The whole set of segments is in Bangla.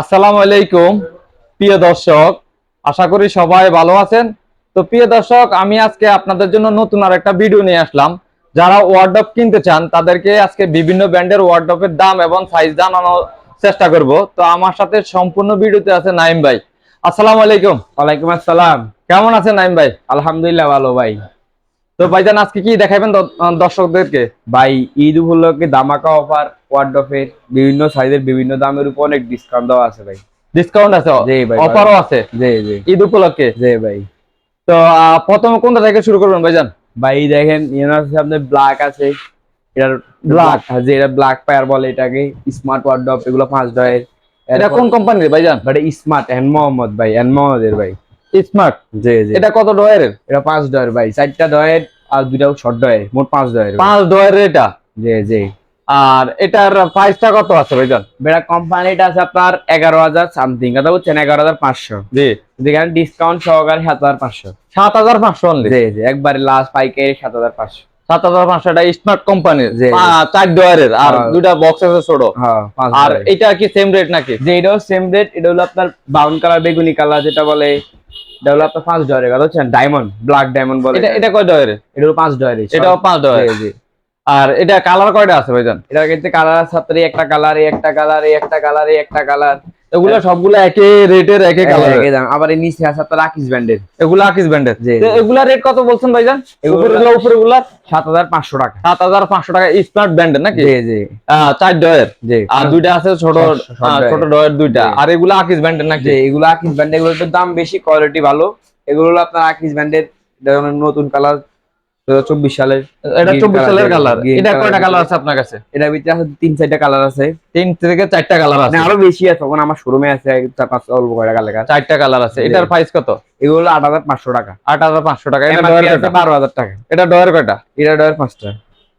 আসসালামু আলাইকুম প্রিয় দর্শক, আশা করি সবাই ভালো আছেন। তো প্রিয় দর্শক, আমি আজকে আপনাদের জন্য নতুন আর একটা ভিডিও নিয়ে আসলাম। যারা ওয়ার্ডরোব কিনতে চান তাদেরকে আজকে বিভিন্ন ব্র্যান্ডের ওয়ার্ডরোবের দাম এবং সাইজ জানানোর চেষ্টা করব। তো আমার সাথে সম্পূর্ণ ভিডিওতে আছে নাইম ভাই। আসসালামু আলাইকুম। ওয়ালাইকুম আসসালাম। কেমন আছেন নাইম ভাই? আলহামদুলিল্লাহ ভালো ভাই। তো ভাইজান আজকে কি দেখাবেন দর্শকদেরকে? ভাই ঈদ উপলক্ষে ধামাকা অফার ওয়ার্ডরোবের বিভিন্ন সাইজের বিভিন্ন দামের উপর অনেক ডিসকাউন্ট দেওয়া আছে ভাই। ডিসকাউন্ট আছে, জি ভাই, অফারও আছে জি জি ঈদ উপলক্ষে। জি ভাই। তো প্রথমে কোনটা থেকে শুরু করবেন ভাইজান? ভাই দেখেন আপনাদের ব্ল্যাক আছে, এটার ব্ল্যাক, যে এটা ব্ল্যাক পায়ার বলে এটাকে। স্মার্ট ওয়ার্ডরোব এগুলো 5 ডয়ের। এটা কোন কোম্পানির ভাইজান? বাট স্মার্ট এন্ড মোহাম্মদ ভাই, এন্ড মোহাম্মদের ভাই। স্মার্ট। জি জি। এটা কত ডয়ারের? এটা 5 ডয়ের ভাই, 4টা ডয়ের আর 2টা শর্ট ডয়ের, মোট 5 ডয়ের। 5 ডয়ারের এটা। জি জি। আর এটার প্রাইসটা কত আছে ভাইজান? বেটা কোম্পানিটা আছে আপনার 11,000 সামথিং, কথা বুঝছেন, 11,500। জি, যেখানে ডিসকাউন্ট সহকারে 7,500। 7,500 অনলি। জি জি, একবারে লাস্ট পাইকারি 7,500। 7,500 এটা স্মার্ট কোম্পানির, জি, জি। 4 ডয়ারের আর হ্যাঁ। দুইটা বক্স আছে ছোট। হ্যাঁ, আর 5 ডয়ের। এটা কি সেম রেট নাকি? যে এটাও সেম রেট, এটা হলো আপনার ব্রাউন কালার, বেগুনি কালার যেটা বলে, এটা হলো আপনার 5 ডয়ের, কথা বুঝছেন, ডায়মন্ড, ব্ল্যাক ডায়মন্ড বলে। এটা কয় ডয়ারের? এটা হলো 5 ডয়ের। এটাও 5 ডয়ার। জি জি। আর এটা কালার কয়টা আছে ভাইজান? এটার ক্ষেত্রে কালার আছে আপনার একটা কালার, একটা কালার, একটা কালার, একটা কালার। এগুলা সবগুলা একই রেটের, একই কালার। আবার এই নিচে আছে আপনার আকিস ব্র্যান্ডের। এগুলা আকিস ব্র্যান্ডের। জি, তো জি। এগুলা রেট কত বলছেন ভাইজান? উপরেগুলা 7,500 টাকা। 7,500 টাকা স্মার্ট ব্র্যান্ডের নাকি? জি জি 4 ডয়ার। জি। আর দুইটা আছে ছোট, ছোট ডয়ার দুইটা। আর এগুলা আকিস ব্র্যান্ডের নাকি? যে এগুলো আকিস ব্র্যান্ড, এগুলোর একটু দাম বেশি, কোয়ালিটি ভালো। এগুলো হলো আপনার আকিস ব্র্যান্ডের। যেমন নতুন কালার 2024 সালের। এটা green 24 সালের কালার। green এটা কয়টা color কালার আছে আপনার কাছে? এটার ভিতরে আছে 3-4টা কালার আছে। 3 থেকে 4টা কালার মানে আছে। আরো বেশি আছে, তখন আমার শোরুমে আছে 4-5 অল্প কয়টা কালার। 4টা কালার আছে। এটার প্রাইস কত? এগুলো 8,500 টাকা। 8,500 টাকা। এটা MRP ডয়ার আছে কয়টা? 12,000 টাকা। এটা ডয়ার কয়টা? এটা ডয়ের 5টা।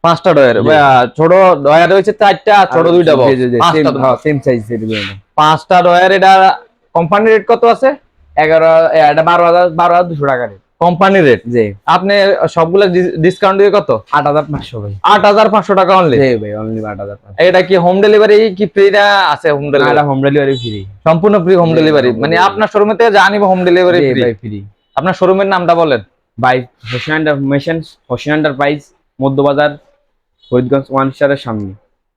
5টা ডয়ার। জি। ছোট ডয়ার হচ্ছে 4টা, ছোট দুইটা বক্স। 5টা। Same size set. 5টা ডয়ার। এটা কোম্পানি রেট কত আছে? 11, এটা 12,200 টাকা রেট। Company rate. জি। আপনি সবগুলা ডিসকাউন্ট দিয়ে কত? 8,500 ভাই। 8,500 টাকা অনলি। জি ভাই, অনলি 8,500। এটা কি হোম ডেলিভারি কি ফ্রিটা আছে? হোম না, ডেলিভারি? এটা হোম ডেলিভারি ফ্রি। সম্পূর্ণ ফ্রি হোম জি, ডেলিভারি। home মানে delivery। আপনার শোরুমে থেকে যা নিব হোম ডেলিভারি জি ফ্রি। ভাই, ফ্রি। আপনার শোরুমের নামটা বলেন। বাই হোসেন এন্টারপ্রাইজ, মধ্যবাজার, ফরিদগঞ্জ 1 স্টারের সামনে।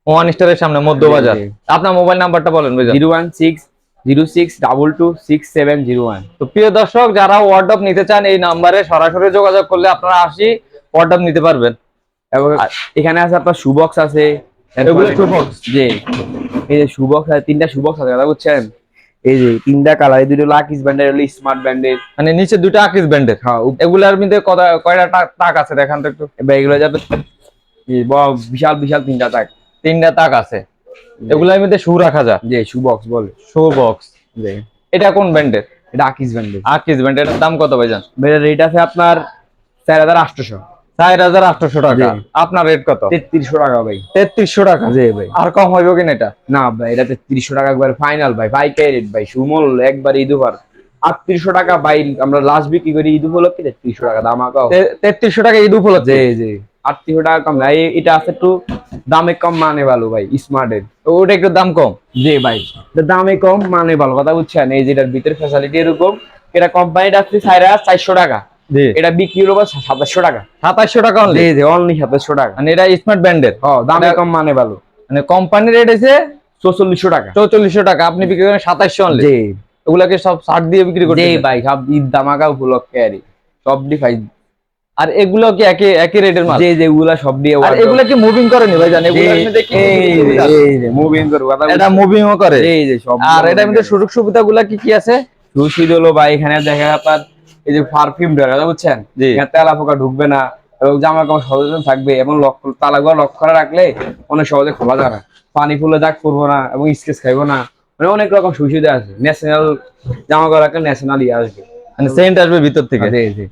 ওয়ান স্টারের সামনে, মধ্যবাজার। জি, জি। আপনার মোবাইল নাম্বারটা বলেন ভাইজান। 01606226701। তো প্রিয় দর্শক, যারা ওয়ার্ডরোব নিতে চান এই নাম্বারে সরাসরি যোগাযোগ করলে আপনারা ওয়ার্ডরোব নিতে পারবেন। এবং এখানে আছে আপনার শুবক্স আছে। এগুলো shoe box? জি। এই যে শুবক্স আছে, 3টা শুবক্স আছে, কথা বুঝছেন। এই যে 3টা কালার, এই দুটো লাকিস ব্র্যান্ডের, হলো স্মার্ট ব্র্যান্ডের। মানে নিচে দুটো আকিস ব্র্যান্ডের। হ্যাঁ, এগুলার মধ্যে কয়টা তাক আছে দেখান তো একটু। এবার এগুলো যাবে বিশাল বিশাল 3টা তাক। 3টা তাক আছে। এগুলার মধ্যে শু রাখা যায়। যে শুবক্স বলে। Shoe box. জি। এটা কোন ব্র্যান্ডের? এটা আকিস ব্র্যান্ডের। আকিস ব্র্যান্ড। এটার দাম কত ভাইজান? এর রেট আছে আপনার 4,800। 4,800 টাকা। জি। আপনার রেট কত? 3,300 টাকা ভাই। 3,300 টাকা। জি ভাই। আর কম হইব কিনা এটা? না ভাই, এটা 3,300 টাকা একবার ফাইনাল ভাই, পাইকারি রেট ভাই, সুমল একবার ঈদ উপহার। 3,800 টাকা ভাই, আমরা লাস্ট বিক্রি করি ঈদ উপলক্ষে 3,300 টাকা দাম আঁকাও। 3,300 টাকা ঈদ উপলক্ষে। জি জি। 3,800 টাকা কম ভাই, এটা আছে একটু দামে কম, মানে ভালো ভাই, স্মার্টের। ওটা একটু দাম কম। জি ভাই, এটা দামে কম, মানে ভালো, কথা বুঝছেন। এই যেটার ভিতরে ফ্যাসিলিটি এরকম। এটা কোম্পানিটা আছে 4,400 টাকা। জি। এটা বিক্রি হলো 2,700 টাকা। 2,700 টাকা অনলি। জি জি, অনলি 2,700 টাকা। মানে এটা স্মার্ট ব্র্যান্ডের। দামে কম, মানে ভালো। মানে কোম্পানি রেট আছে 4,400 টাকা। 4,400 টাকা, আপনি বিক্রি করেন 2,700 অনলি। জি এগুলাকে সব 60 দিয়ে বিক্রি জি করতেছেন? ভাই, সব ঈদ ধামাকা উপলক্ষে আরই, সব ডিভাইস। আর এগুলো কি একই রেটের মাল? যে যেগুলা সব দিয়ে আর এগুলা কি মুভিং করেনি ভাই? জান এগুলোর মধ্যে কি মুভিং করে কথা এটা মুভিংও করে? এই যে সব। আর এটার মধ্যে সুযোগ সুবিধাগুলা কি কি আছে? সুশীল হলো ভাই, এখানে দেখা আপনার এই যে পারফিউম দেওয়া, কথা বুঝছেন। জি। এখানে তেলা পোকা ঢুকবে না, এবং জামা কাপড় সচেতন থাকবে, এবং তালাগুলো লক করে রাখলে অনেক সহজে খোলা যায় না, পানি ফুলে দাগ পড়বো না, এবং স্কেচ খাইবো না। মানে অনেক রকম সুবিধা আছে। ন্যাশনাল জামা কাপড় রাখলে ন্যাশনালই আসবে, মানে সেন্ট আসবে ভিতর থেকে। জি জি।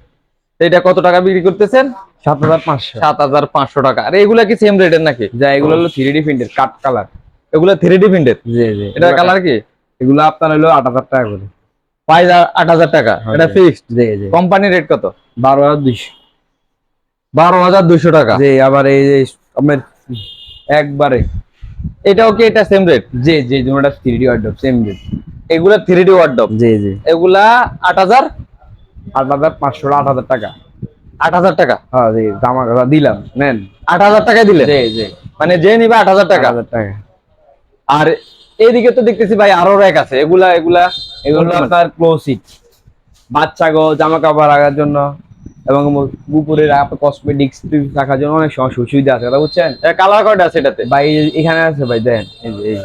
তো এটা কত টাকা বিক্রি করতেছেন? 7,500। 7,500 টাকা। আর এগুলা কি সেম রেটের নাকি? যা এগুলো হলো 3D প্রিন্টের কাট কালার। এগুলা 3D প্রিন্টেড? জি জি। এটার কালার কি? এগুলো আপনার হলো 8,000 টাকা করে। প্রাইস 8,000 টাকা। এটা ফিক্সড? জি জি। কোম্পানি রেট কত? 12,200। 12,200 টাকা। জি। আবার এই যে আপনার একবারে এটাও কি এটা সেম রেট? জি জি, দুটোটা 3D ওয়ার্ডরোব সেম রেট। এগুলা 3D ওয়ার্ডরোব, জি জি, এগুলা 8000, 8500 8000 টাকা। 8000 টাকা। হ্যাঁ জি, জামা কাপড় দিলাম, নেন। 8000 টাকায় দিলে? জি জি, মানে যে নিবে 8000 টাকা। 8000 টাকা। আর এইদিকে তো দেখতেছি ভাই আরো র‍্যাক আছে, এগুলা এগুলো আপনার ক্লোসিট, বাচ্চা গো জামা কাপড় রাখার জন্য এবং উপরে কসমেটিক্স রাখার জন্য অনেক সুবিধা আছে, কথা বুঝছেন? কালার কয়টা আছে এটাতে? ভাই এখানে আছে ভাই, দেন এই যে এই।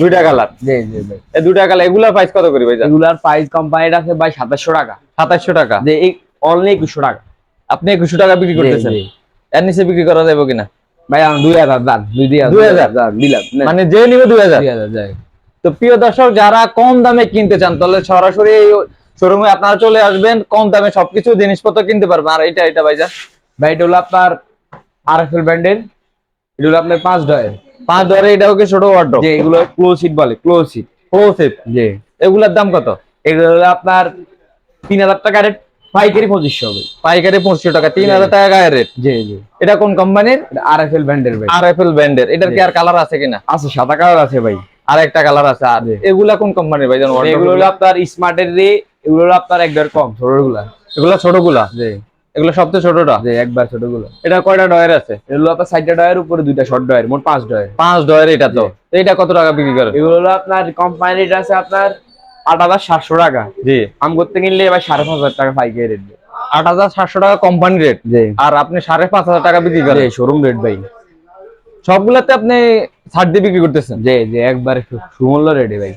দুইটা কালার? জি জি ভাই, এই দুইটা কালার, এগুলা প্রাইস কত করে ভাই? এগুলার প্রাইস কোম্পানির আছে ভাই 2700 টাকা। 2700 টাকা? যে এই অনলি 2100 টাকা। আপনি 2100 টাকা বিক্রি করতেছেন? জি, জি। এর নিচে বিক্রি করা যাবে কিনা? ভাই 2000 দাম, 2000 দাম দিলাম, নেন। মানে যে নিবে 2000? 2000 যায়। তো প্রিয় দর্শক, যারা কম দামে কিনতে চান তাহলে সরাসরি এই শোরুমে আপনারা চলে আসবেন, কম দামে সবকিছু জিনিসপত্র কিনতে পারবেন। আর এটা ভাইজান? ভাই এটা হলো আপনার আরএফএল ব্র্যান্ডের, এটা হলো আপনার 5 ডয়ের। 5 ডলারে এটাও কি ছোট ওয়ার্ডরোব? যে এগুলো ক্লোসিট বলে, ক্লোসিট। ক্লোসিভ? জি, এগুলার দাম কত? এগুলো হলো আপনার 3000 টাকা রেট, পাইকারি 2500 হবে। পাইকারি 2500 টাকা, 3000 টাকা গায়ের রেট। জি জি, এটা কোন কোম্পানির? আরএফএল ব্র্যান্ডের ভাই। আরএফএল ব্র্যান্ডের। এটার কি জি। আর কালার আছে কিনা? আছে, সাদা কালার আছে ভাই। আর একটা কালার আছে। আর জি। এগুলা কোন কোম্পানির ভাইজান? এগুলো হলো আপনার স্মার্টের রে, এগুলো হলো আপনার একবার কম ছোটগুলা। এগুলা ছোটগুলা? জি, এগুলো সবচেয়ে ছোটটা? জি একবার ছোটগুলো। এটা কয়টা ডয়ের আছে? এগুলো আপনার 4টা ডয়ের উপরে 2টা শর্ট ডয়ের, মোট 5 ডয়ের। 5 ডয়ের। এটা তো এটা কত টাকা বিক্রি করে? এগুলো হলো আপনার কোম্পানির আছে আপনার 8700 টাকা। জি। আম করতে কিনলে এবার 5500 টাকা পাইকারি রেট। 8700 টাকা কোম্পানি রেট, জি, আর আপনি 5500 টাকা বিক্রি করেন? শোরুম রেট ভাই। সবগুলাতে আপনি ছাড় দিয়ে বিক্রি করতেছেন? জি জি, একবারে সুমূল্য রেটে ভাই।